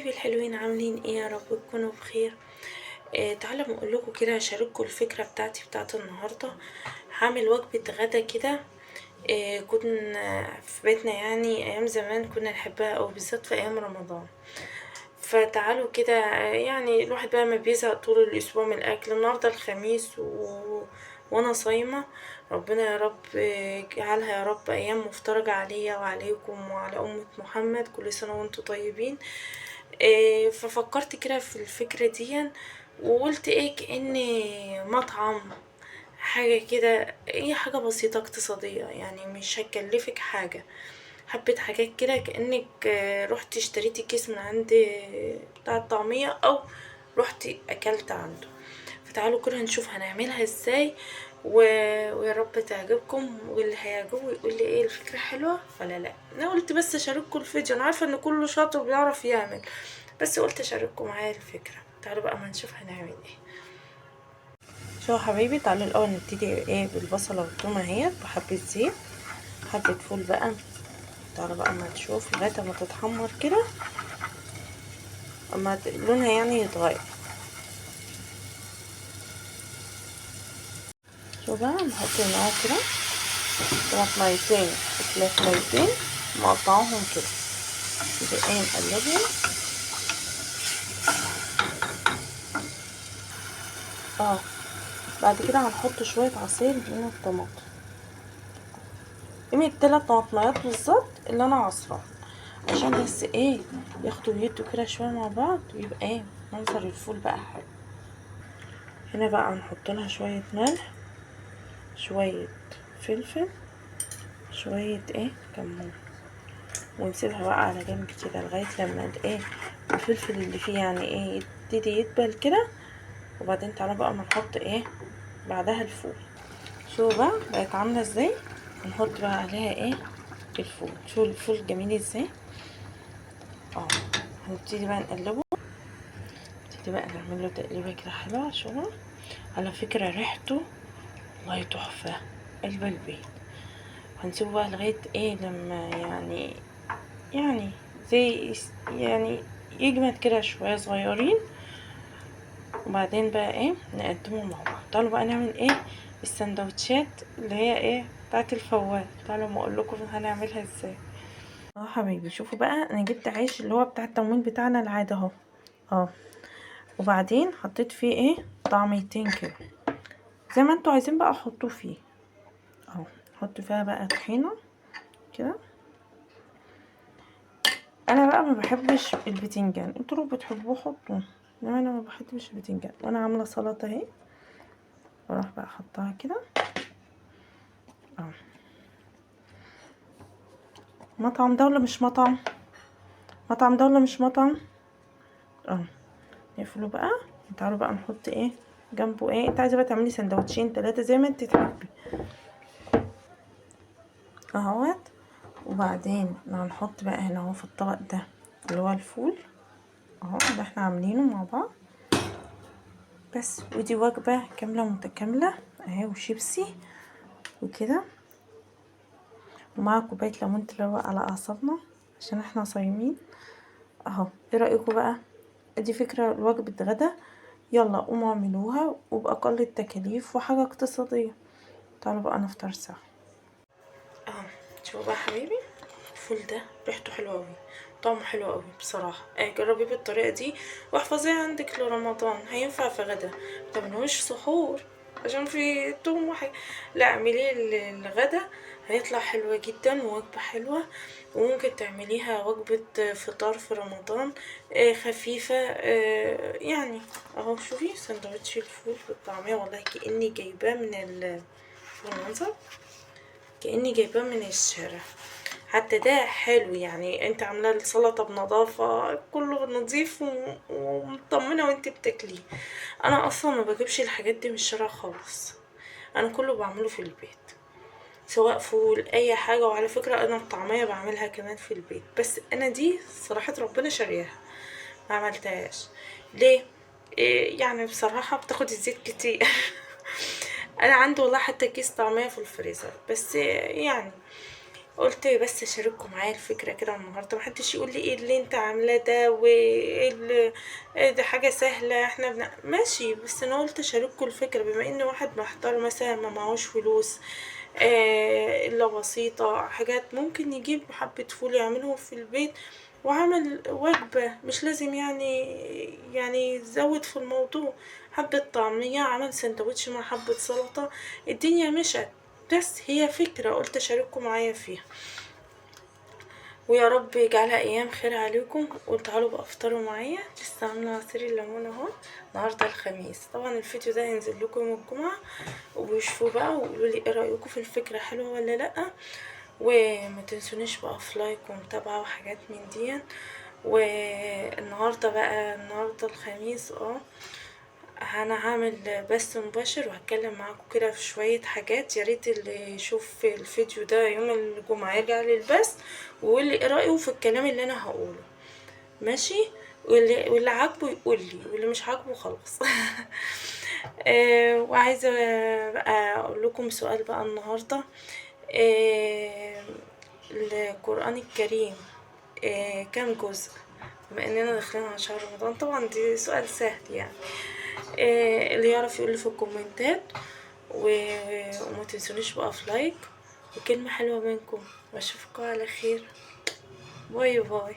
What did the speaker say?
حبايبي الحلوين، عاملين ايه؟ يا رب تكونوا بخير. تعالوا اقول لكم كده، اشارككم الفكره بتاعت النهارده. هعمل وجبه غدا كده. كنا في بيتنا، يعني ايام زمان كنا نحبها، او بالذات في ايام رمضان. فتعالوا كده، يعني الواحد بقى ما بيزهق طول الاسبوع من الاكل. النهارده الخميس وانا صايمه. ربنا يا رب يجعلها يا رب ايام مفترجه عليا وعليكم وعلى امه محمد. كل سنه وانتم طيبين. ففكرت كده في الفكره دي، وقلت ايه كأن مطعم، حاجة كده، اي حاجة بسيطة اقتصادية، يعني مش هتكلفك حاجة. حبة حاجات كده كأنك رحت اشتريتي كيس من عند بتاع الطعمية، او رحت اكلت عنده. فتعالوا كده نشوف هنعملها ازاي. و... ويا رب تعجبكم، واللي هيعجبه يقول لي ايه الفكرة حلوة ولا لا. انا قلت بس اشارككم الفيديو، انا عارفة ان كله شاطر بيعرف يعمل، بس قلت اشارككم معايا الفكرة. تعالوا بقى ما نشوف هنعمل ايه. شو حبايبي، تعالوا الاول نبتدي ايه بالبصله والثومه اهيت بحبه زيت. حبه فول بقى. تعالوا بقى ما نشوف لغايه ما تتحمر كده، اما لونها يعني يتغير. شو بقى نحط معاها كده طماطميتين، فلفلايتين مقطعهم كده، دقيقين نقلبهم. اه بعد كده هنحط شويه عصير من الطماطم، قيمة 3 طماطميات بالظبط اللي انا عصراها، عشان بس ايه ياخدوا ويدوا كده شويه مع بعض، ويبقى ايه منظر الفول بقى حلو. هنا بقى هنحط لها شويه ملح، شويه فلفل، شويه ايه كمون، ونسيبها بقى على جنب كده لغايه لما ايه الفلفل اللي فيه يعني ايه يبتدي يدبل كده. وبعدين تعالى بقى ما نحط ايه بعدها الفول. شو بقى بقت عامله ازاي. هنحط بقى عليها ايه الفول. شو الفول جميل ازاي. اه هنبتدي بقى نقلبه، نبتدي بقى نعمل له تقليبه كده حلوه. شو على فكره ريحته والله تحفه، قلب البيت. هنسيبه بقى لغايه ايه لما يعني زي يعني يجمد كده شويه صغيرين. وبعدين بقى ايه نقدمه مع بعض. تعالوا بقى نعمل ايه السندوتشات اللي هي ايه بتاعت الفوال. تعالوا ما اقول لكم هنعملها ازاي. حبايبي شوفوا بقى، انا جبت عيش اللي هو بتاع التموين بتاعنا العادي اهو. اه وبعدين حطيت فيه ايه طعميتين كده، زي ما انتوا عايزين بقى حطوه فيه اهو. حط فيها بقى طحينه كده. انا بقى ما بحبش البتنجان، انتوا لو بتحبوه حطوا، انما انا ما بحبش البتنجان. وانا عامله سلطه اهي، واروح بقى احطها كده اه. مطعم ده ولا مش مطعم؟ مطعم ده ولا مش مطعم؟ اه نقفله بقى. تعالوا بقى نحط ايه جنبه. ايه انت عايزه بقى تعملي سندوتشين 3 زي ما انت تحبي اهوت. وبعدين هنحط بقى هنا اهو في الطبق ده اللي هو الفول اهو اللي احنا عاملينه مع بعض بس. ودي وجبة كاملة متكاملة اهي، وشيبسي وكده، ومع كوباية ليمون تروق على اعصابنا عشان احنا صايمين اهو. ايه رأيكم بقى؟ دي فكرة لوجبة غدا، يلا قوموا اعملوها وبأقل التكاليف وحاجة اقتصادية. تعالوا بقى نفطر سوا. اه شوفوا بقى حبيبي، الفول ده ريحته حلوه قوي، طعمه حلو قوي بصراحه. جربيه بالطريقه دي واحفظيها عندك لرمضان، هينفع في غدا. متعملوش سحور عشان في توم وحاجة، لا اعمليه الغدا، هيطلع حلوة جدا ووجبة حلوة. وممكن تعمليها وجبة فطار في رمضان خفيفة. يعني اهو شوفي سندوتش الفول بالطعمية، والله كأني جايباه من المنظر، كأني جايباه من الشارع. حتى ده حلو، يعني انت عامله السلطه بنظافه، كله نظيف ومطمنه وانت بتاكليه. انا اصلا ما بجيبش الحاجات دي من الشارع خالص، انا كله بعمله في البيت، سواء فول اي حاجه. وعلى فكره انا الطعميه بعملها كمان في البيت، بس انا دي صراحه ربنا شارياها ما عملتهاش. ليه؟ إيه يعني بصراحه بتاخد الزيت كتير. انا عندي والله حتى كيس طعميه في الفريزر، بس يعني قلت بس اشارككم معايا الفكره كده النهارده، محدش يقول لي ايه اللي انت عاملاه ده، وايه إيه ده حاجه سهله احنا ماشي، بس انا قلت اشارككم الفكره بما ان واحد محتار مثلا ما معهوش فلوس، الا بسيطه حاجات ممكن يجيب حبه فول يعملهم في البيت وعمل وجبة، مش لازم يعني يزود في الموضوع، حبة طعمية عمل سندوتش مع حبة سلطة، الدنيا مشت. بس هي فكرة قلت اشارككم معايا فيها، ويا رب يجعلها ايام خير عليكم. وتعالوا بقى افطروا معايا، لسه عامله عصير الليمون اهو. النهارده الخميس، طبعا الفيديو ده هينزل لكم يوم الجمعه، وشوفوا بقى وقولوا لي ايه رايكم في الفكره، حلوه ولا لا. وما تنسونيش بقى في لايك ومتابعه وحاجات من دي. والنهارده بقى النهارده الخميس انا هعمل بث مباشر وهتكلم معاكم كده في شوية حاجات، يا ريت اللي يشوف الفيديو ده يوم الجمعة يرجع للبث ويقول لي ايه رأيه في الكلام اللي انا هقوله، ماشي. واللي عاجبه يقول لي، واللي مش عاجبه خلاص. وعايزة بقى اقول لكم سؤال بقى النهاردة. آه القرآن الكريم كام جزء؟ بما اننا داخلين على شهر رمضان، طبعا دي سؤال سهل يعني. اللي يعرف يقول لي في الكومنتات. وما تنسونيش بقى في لايك وكلمة حلوة منكم، واشوفكم على خير. باي باي.